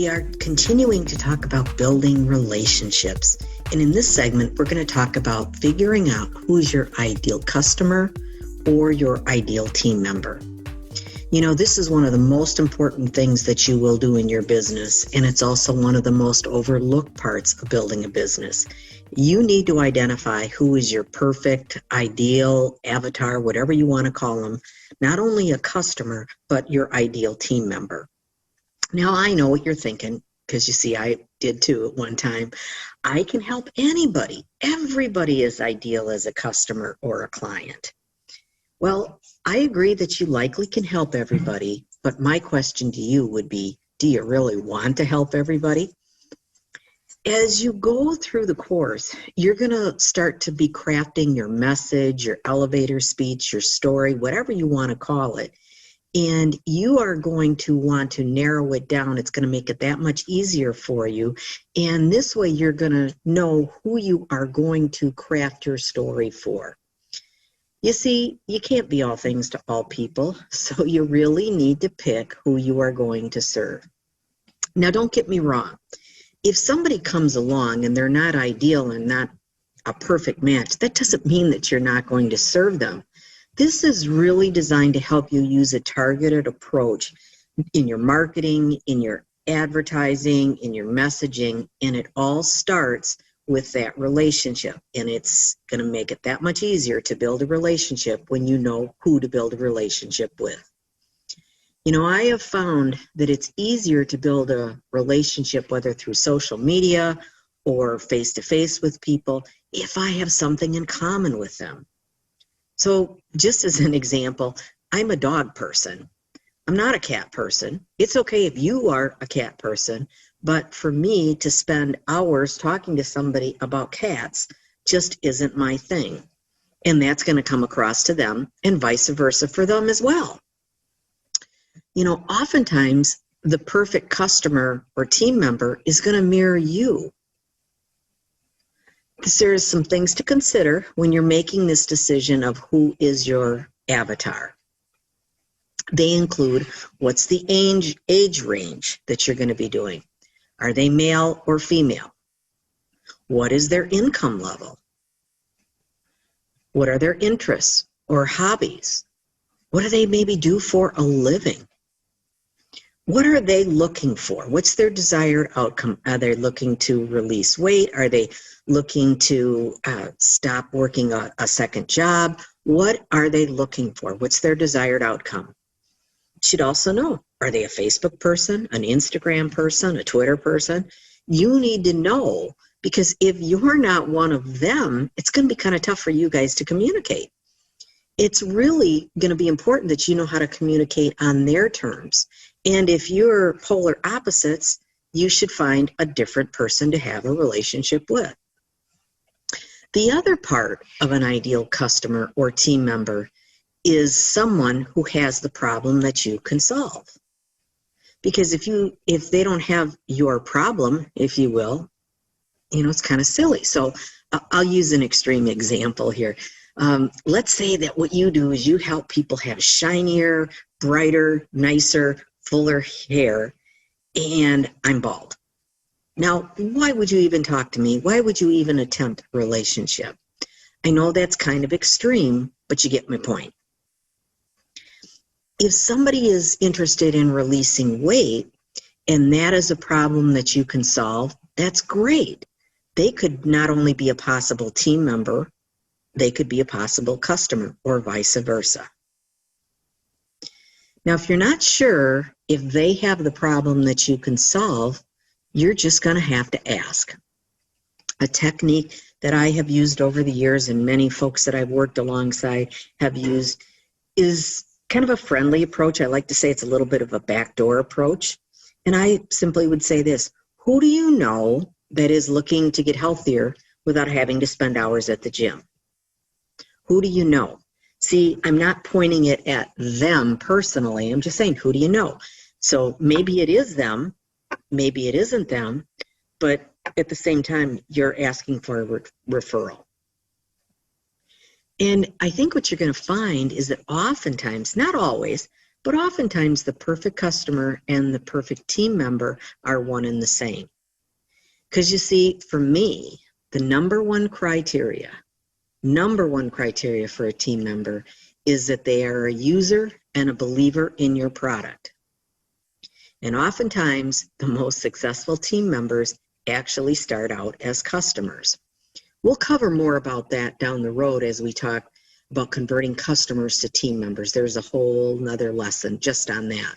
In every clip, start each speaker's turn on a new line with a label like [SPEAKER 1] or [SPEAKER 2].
[SPEAKER 1] we are continuing to talk about building relationships. And in this segment, we're going to talk about figuring out who's your ideal customer or your ideal team member. You know, this is one of the most important things that you will do in your business, and it's also one of the most overlooked parts of building a business. You need to identify who is your perfect, ideal, avatar, whatever you want to call them, not only a customer, but your ideal team member. Now, I know what you're thinking, because you see, I did too at one time. I can help anybody. Everybody is ideal as a customer or a client. Well, I agree that you likely can help everybody, but my question to you would be, do you really want to help everybody? As you go through the course, you're going to start to be crafting your message, your elevator speech, your story, whatever you want to call it. And you are going to want to narrow it down. It's going to make it that much easier for you. And this way you're going to know who you are going to craft your story for. You see, you can't be all things to all people, so you really need to pick who you are going to serve. Now, don't get me wrong. If somebody comes along and they're not ideal and not a perfect match, that doesn't mean that you're not going to serve them. This is really designed to help you use a targeted approach in your marketing, in your advertising, in your messaging, and it all starts with that relationship. And it's going to make it that much easier to build a relationship when you know who to build a relationship with. You know, I have found that it's easier to build a relationship, whether through social media or face-to-face with people, if I have something in common with them. So just as an example, I'm a dog person. I'm not a cat person. It's okay if you are a cat person, but for me to spend hours talking to somebody about cats just isn't my thing. And that's going to come across to them and vice versa for them as well. You know, oftentimes the perfect customer or team member is going to mirror you. Because there's some things to consider when you're making this decision of who is your avatar. They include what's the age range that you're going to be doing. Are they male or female? What is their income level? What are their interests or hobbies? What do they maybe do for a living? What are they looking for? What's their desired outcome? Are they looking to release weight? Are they looking to stop working a second job? What are they looking for? What's their desired outcome? You should also know, are they a Facebook person, an Instagram person, a Twitter person? You need to know, because if you're not one of them, it's going to be kind of tough for you guys to communicate. It's really going to be important that you know how to communicate on their terms. And if you're polar opposites, you should find a different person to have a relationship with. The other part of an ideal customer or team member is someone who has the problem that you can solve. Because if they don't have your problem, if you will, you know, it's kind of silly. So I'll use an extreme example here. Let's say that what you do is you help people have shinier, brighter, nicer, fuller hair, and I'm bald. Now, why would you even talk to me? Why would you even attempt a relationship? I know that's kind of extreme, but you get my point. If somebody is interested in releasing weight, and that is a problem that you can solve, that's great. They could not only be a possible team member, they could be a possible customer, or vice versa. Now, if you're not sure if they have the problem that you can solve, you're just going to have to ask. A technique that I have used over the years and many folks that I've worked alongside have used is kind of a friendly approach. I like to say it's a little bit of a backdoor approach. And I simply would say this: who do you know that is looking to get healthier without having to spend hours at the gym? Who do you know? See, I'm not pointing it at them personally. I'm just saying, who do you know? So maybe it is them, maybe it isn't them, but at the same time, you're asking for a referral. And I think what you're going to find is that oftentimes, not always, But oftentimes the perfect customer and the perfect team member are one and the same. Because you see, for me, the number one criteria for a team member is that they are a user and a believer in your product. And oftentimes, the most successful team members actually start out as customers. We'll cover more about that down the road as we talk about converting customers to team members. There's a whole nother lesson just on that.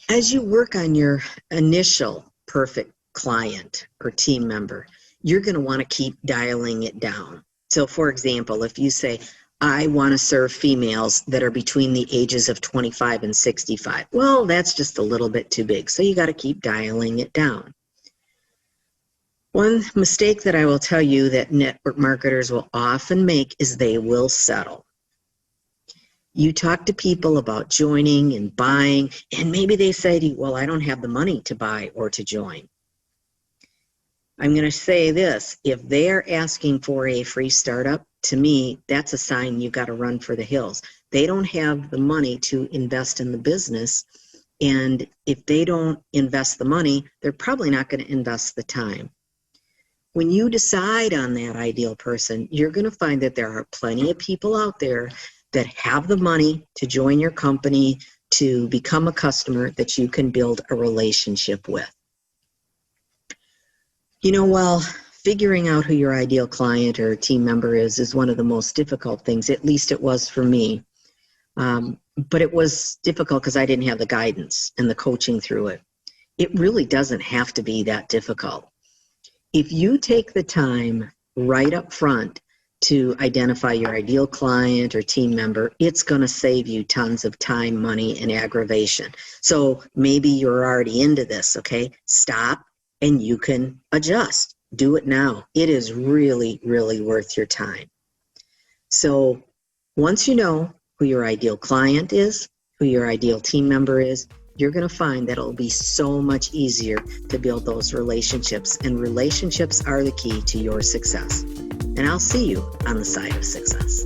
[SPEAKER 1] As you work on your initial perfect client or team member, you're going to want to keep dialing it down. So for example, if you say, I want to serve females that are between the ages of 25 and 65, well, that's just a little bit too big. So you got to keep dialing it down. One mistake that I will tell you that network marketers will often make is they will settle. You talk to people about joining and buying, and maybe they say to you, well, I don't have the money to buy or to join. I'm going to say this, if they're asking for a free startup, to me, that's a sign you've got to run for the hills. They don't have the money to invest in the business, and if they don't invest the money, they're probably not going to invest the time. When you decide on that ideal person, you're going to find that there are plenty of people out there that have the money to join your company, to become a customer that you can build a relationship with. You know, well, figuring out who your ideal client or team member is one of the most difficult things, at least it was for me. But it was difficult because I didn't have the guidance and the coaching through it. It really doesn't have to be that difficult. If you take the time right up front to identify your ideal client or team member, it's going to save you tons of time, money, and aggravation. So maybe you're already into this, okay? Stop and you can adjust. Do it now. It is really, really worth your time. So once you know who your ideal client is, who your ideal team member is, you're going to find that it'll be so much easier to build those relationships, and relationships are the key to your success. And I'll see you on the side of success.